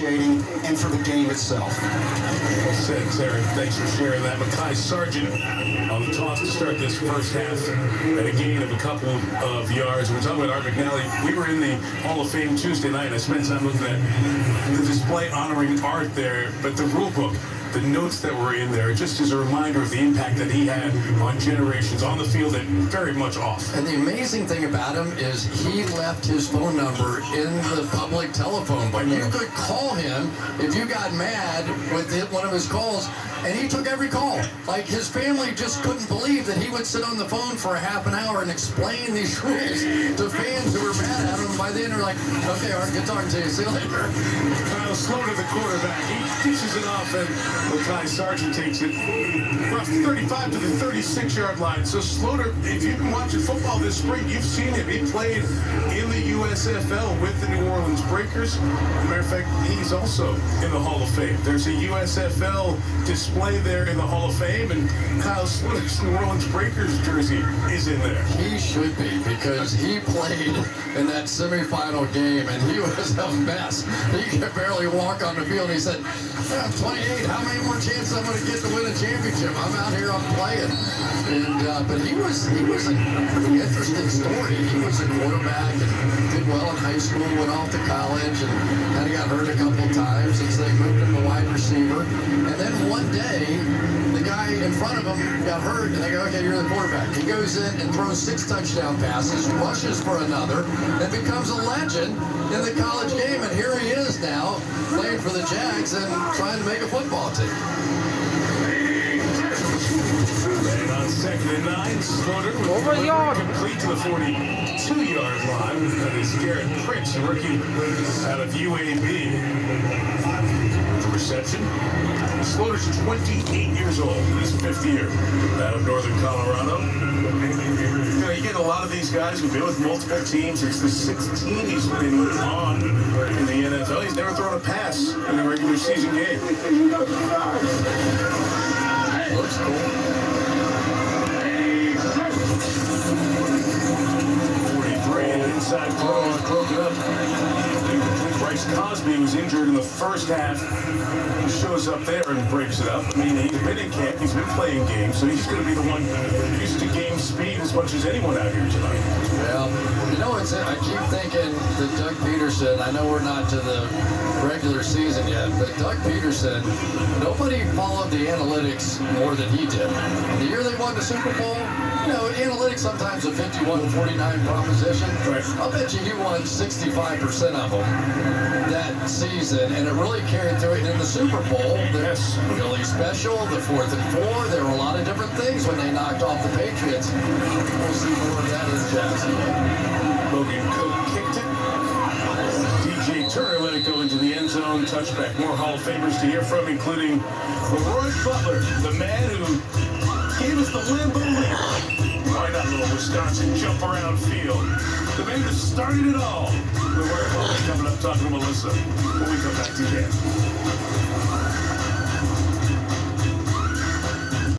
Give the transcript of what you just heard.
And for the game itself. Well said, Terry. Thanks for sharing that. Mekhi Sargent on the toss to start this first half at a gain of a couple of yards. We're talking about Art McNally. We were in the Hall of Fame Tuesday night. I spent time looking at the display honoring Art there, but the rule book, the notes that were in there, just as a reminder of the impact that he had on generations on the field and very much off. And the amazing thing about him is he left his phone number in the public telephone book. You could call him if you got mad with one of his calls, and he took every call. Like, his family just couldn't believe that he would sit on the phone for a half an hour and explain these rules to fans who were mad at him. By then, they're like, okay, Art, good talking to you. See you later. Kyle Sloter, the quarterback, he dishes it off, and Mekhi Sargent takes it across the 35 to the 36-yard line. So Sloter, if you've been watching football this spring, you've seen him. He played in the USFL with the New Orleans Breakers. As a matter of fact, he's also in the Hall of Fame. There's a USFL display there in the Hall of Fame, and Kyle Sloter's New Orleans Breakers jersey is in there. He should be, because he played in that semifinal game, and he was a mess. He could barely walk on the field. He said, I'm 28. How many more chances I'm going to get to win a championship? I'm out here, I'm playing. And but he was a pretty interesting story. He was a quarterback and did well in high school, went off to college, and kind of got hurt a couple of times as they moved him to wide receiver. And then one day, the guy in front of him got hurt, and they go, okay, you're the quarterback. He goes in and throws 6 touchdown passes, rushes for another, and becomes a legend in the college game. And here he is now, playing for the Jags and trying to make a football team. And on 2nd and 9, Sloter with complete to the 42-yard line. That is Garrett Prince, a rookie out of UAB. With the reception. Sloter's 28 years old in his 5th year out of Northern Colorado. You get a lot of these guys who've been with multiple teams. It's the 6th team he's been on in the NFL. He's never thrown a pass in a regular season game. Looks cool. 43 and inside throw is broken up. Bryce Cosby was injured in the first half. He shows up there and breaks it up. I mean, he's been in camp, he's been playing games, so he's going to be the one used to game speed as much as anyone out here tonight. Well, you know, I keep thinking that Doug Peterson, I know we're not to the regular season yet, but Doug Peterson, nobody followed the analytics more than he did. The year they won the Super Bowl, you know, analytics sometimes a 51-49 proposition. Right. I'll bet you he won 65% of them that season, and it really carried through. And in the Super Bowl, Yes. really special, the 4th and 4, there were a lot of different things when they knocked off the Patriots. We'll see more of that in Jacksonville. Logan Cook kicked it. DJ Turner let it go into the end zone. Touchback. More Hall of Famers to hear from, including Leroy Butler, the man who gave us the Lambeau Leap. Why not a little Wisconsin jump around field? The man that started it all. Leroy Butler coming up talking to Melissa when we come back to again.